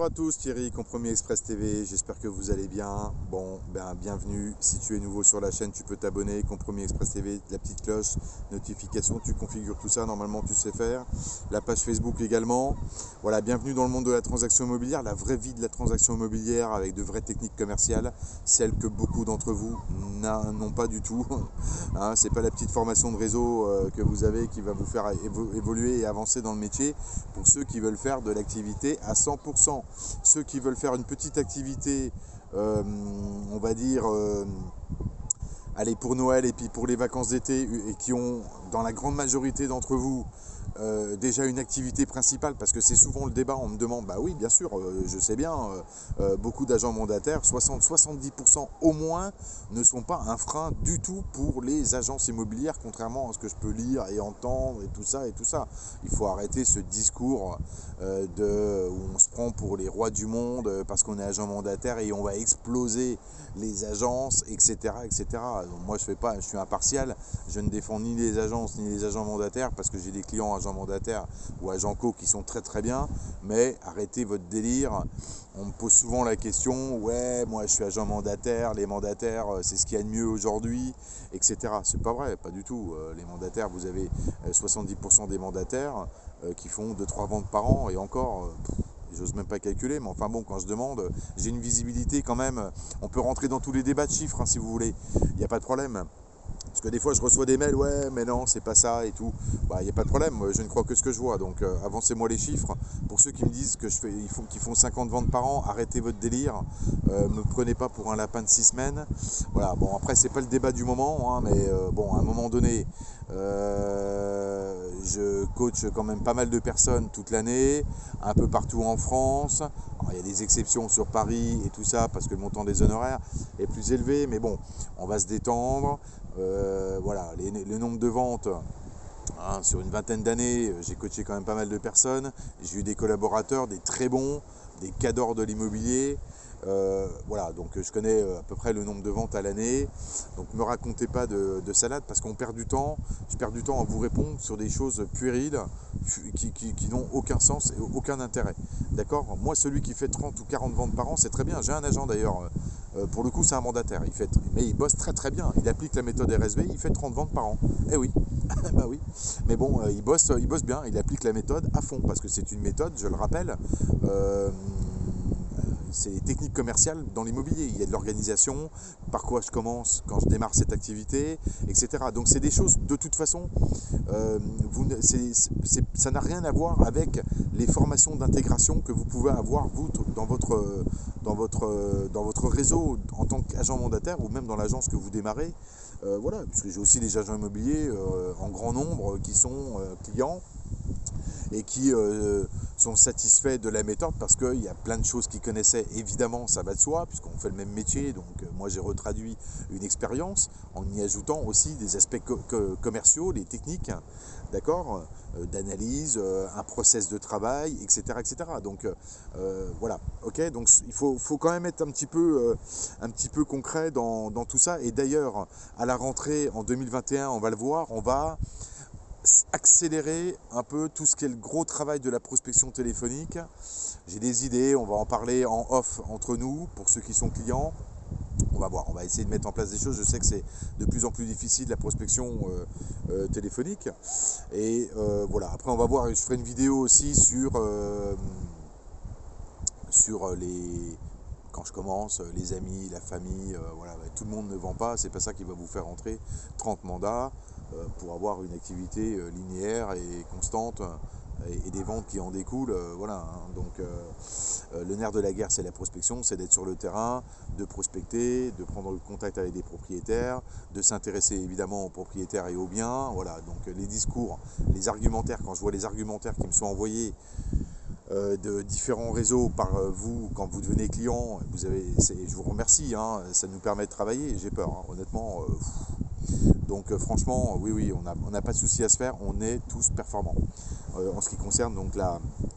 Bonjour à tous, Thierry, Compromis Express TV, j'espère que vous allez bien. Bon, bienvenue, si tu es nouveau sur la chaîne, tu peux t'abonner, Compromis Express TV, la petite cloche, notification, tu configures tout ça, normalement tu sais faire. La page Facebook également. Voilà, bienvenue dans le monde de la transaction immobilière, la vraie vie de la transaction immobilière avec de vraies techniques commerciales, celles que beaucoup d'entre vous n'ont pas du tout. Hein, c'est pas la petite formation de réseau que vous avez qui va vous faire évoluer et avancer dans le métier pour ceux qui veulent faire de l'activité à 100%. Ceux qui veulent faire une petite activité, on va dire, allez, pour Noël et puis pour les vacances d'été, et qui ont, dans la grande majorité d'entre vous, déjà une activité principale, parce que c'est souvent le débat, on me demande, bah oui bien sûr, je sais bien, beaucoup d'agents mandataires, 60-70% au moins, ne sont pas un frein du tout pour les agences immobilières, contrairement à ce que je peux lire et entendre et tout ça et tout ça. Il faut arrêter ce discours où on se prend pour les rois du monde parce qu'on est agent mandataire et on va exploser les agences, etc. etc. Donc moi je suis impartial, je ne défends ni les agences ni les agents mandataires parce que j'ai des clients agents mandataires ou agents co qui sont très très bien, mais arrêtez votre délire. On me pose souvent la question, ouais moi je suis agent mandataire, les mandataires c'est ce qu'il y a de mieux aujourd'hui, etc. C'est pas vrai, pas du tout. Les mandataires, vous avez 70% des mandataires qui font 2-3 ventes par an, et encore, j'ose même pas calculer, mais enfin bon, quand je demande, j'ai une visibilité quand même. On peut rentrer dans tous les débats de chiffres, hein, si vous voulez, il n'y a pas de problème. Parce que des fois je reçois des mails, ouais mais non c'est pas ça et tout. Bah il n'y a pas de problème, je ne crois que ce que je vois, donc avancez-moi les chiffres. Pour ceux qui me disent qu'ils font 50 ventes par an, arrêtez votre délire, me prenez pas pour un lapin de 6 semaines. Voilà, bon après c'est pas le débat du moment, hein, mais bon à un moment donné, je coach quand même pas mal de personnes toute l'année, un peu partout en France. Alors, il y a des exceptions sur Paris et tout ça, parce que le montant des honoraires est plus élevé, mais bon, on va se détendre. Voilà, le nombre de ventes, hein, sur une vingtaine d'années, j'ai coaché quand même pas mal de personnes. J'ai eu des collaborateurs, des très bons, des cadors de l'immobilier. Voilà, donc je connais à peu près le nombre de ventes à l'année. Donc ne me racontez pas de salade, parce qu'on perd du temps. Je perds du temps à vous répondre sur des choses puériles qui n'ont aucun sens et aucun intérêt. D'accord ? Moi, celui qui fait 30 ou 40 ventes par an, c'est très bien. J'ai un agent d'ailleurs. Pour le coup, c'est un mandataire. Mais il bosse très très bien. Il applique la méthode RSV. Il fait 30 ventes par an. Eh oui, bah oui. Mais bon, il bosse bien. Il applique la méthode à fond, parce que c'est une méthode, je le rappelle. C'est les techniques commerciales dans l'immobilier. Il y a de l'organisation, par quoi je commence quand je démarre cette activité, etc. Donc c'est des choses, de toute façon, ça n'a rien à voir avec les formations d'intégration que vous pouvez avoir, vous, dans votre réseau en tant qu'agent mandataire, ou même dans l'agence que vous démarrez. Voilà, parce que j'ai aussi des agents immobiliers en grand nombre qui sont clients et qui sont satisfaits de la méthode, parce qu'il y a plein de choses qu'ils connaissaient, évidemment ça va de soi puisqu'on fait le même métier. Donc moi j'ai retraduit une expérience en y ajoutant aussi des aspects commerciaux, les techniques, d'accord, d'analyse, un process de travail, etc. etc. Donc voilà, ok, donc il faut quand même être un petit peu concret dans tout ça. Et d'ailleurs à la rentrée en 2021, on va le voir, on va accélérer un peu tout ce qui est le gros travail de la prospection téléphonique. J'ai des idées, on va en parler en off entre nous pour ceux qui sont clients. On va voir, on va essayer de mettre en place des choses. Je sais que c'est de plus en plus difficile la prospection téléphonique. Et voilà, après on va voir, je ferai une vidéo aussi sur les... Quand je commence, les amis, la famille, voilà, tout le monde ne vend pas, c'est pas ça qui va vous faire entrer 30 mandats pour avoir une activité linéaire et constante et des ventes qui en découlent, voilà. Hein. Donc le nerf de la guerre, c'est la prospection, c'est d'être sur le terrain, de prospecter, de prendre le contact avec des propriétaires, de s'intéresser évidemment aux propriétaires et aux biens, voilà. Donc les discours, les argumentaires, quand je vois les argumentaires qui me sont envoyés de différents réseaux par vous quand vous devenez client, je vous remercie, hein, ça nous permet de travailler. J'ai peur, hein, honnêtement. Donc franchement, oui, on n'a pas de souci à se faire, on est tous performants en ce qui concerne donc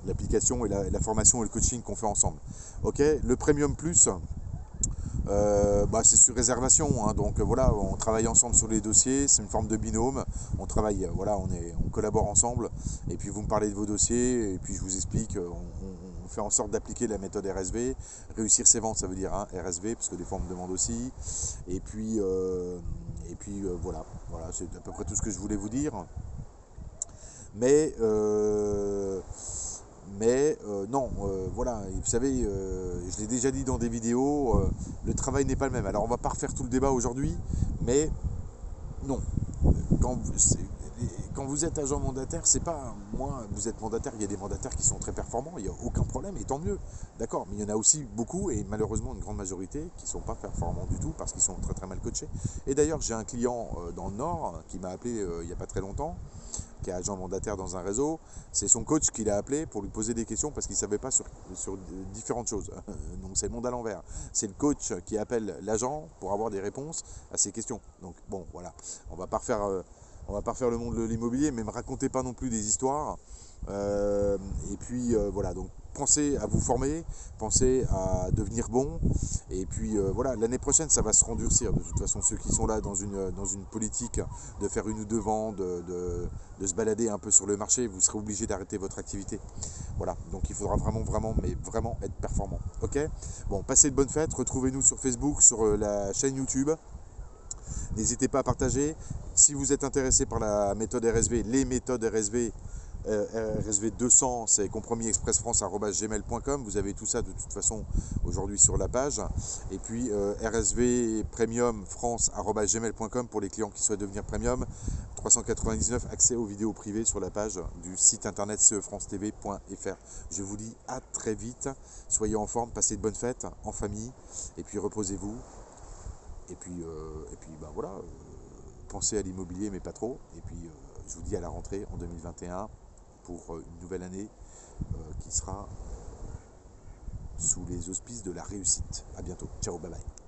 l'application et la formation et le coaching qu'on fait ensemble. Ok, le Premium Plus, c'est sur réservation, hein, donc voilà, on travaille ensemble sur les dossiers, c'est une forme de binôme, on travaille, voilà, on collabore ensemble, et puis vous me parlez de vos dossiers, et puis je vous explique, on fait en sorte d'appliquer la méthode RSV. Réussir ses ventes, ça veut dire hein, RSV, parce que des fois on me demande aussi. Et puis, voilà, c'est à peu près tout ce que je voulais vous dire. Mais non, voilà, vous savez, je l'ai déjà dit dans des vidéos, le travail n'est pas le même. Alors on va pas refaire tout le débat aujourd'hui, mais non. Quand vous, quand vous êtes agent mandataire, c'est pas moi, vous êtes mandataire, il y a des mandataires qui sont très performants, il n'y a aucun problème, et tant mieux. D'accord, mais il y en a aussi beaucoup, et malheureusement une grande majorité, qui ne sont pas performants du tout parce qu'ils sont très très mal coachés. Et d'ailleurs, j'ai un client dans le Nord qui m'a appelé il n'y a pas très longtemps, qui est agent mandataire dans un réseau. C'est son coach qui l'a appelé pour lui poser des questions parce qu'il ne savait pas sur différentes choses. Donc c'est le monde à l'envers. C'est le coach qui appelle l'agent pour avoir des réponses à ses questions. Donc bon, voilà, on va pas refaire le monde de l'immobilier, mais me racontez pas non plus des histoires. Et puis voilà, donc pensez à vous former, pensez à devenir bon. Et puis voilà, l'année prochaine, ça va se rendurcir. De toute façon, ceux qui sont là dans une politique de faire une ou deux ventes, de se balader un peu sur le marché, vous serez obligé d'arrêter votre activité. Voilà, donc il faudra mais vraiment être performant. Ok ? Bon, passez de bonnes fêtes. Retrouvez-nous sur Facebook, sur la chaîne YouTube. N'hésitez pas à partager. Si vous êtes intéressé par la méthode RSV, les méthodes RSV, RSV 200, c'est compromisexpressfrance@gmail.com. Vous avez tout ça de toute façon aujourd'hui sur la page. Et puis RSV Premium France@gmail.com pour les clients qui souhaitent devenir premium. 399 accès aux vidéos privées sur la page du site internet cefrancetv.fr. Je vous dis à très vite. Soyez en forme, passez de bonnes fêtes en famille et puis reposez-vous. Et puis voilà, pensez à l'immobilier mais pas trop. Et puis je vous dis à la rentrée en 2021 pour une nouvelle année qui sera sous les auspices de la réussite. À bientôt. Ciao, bye bye.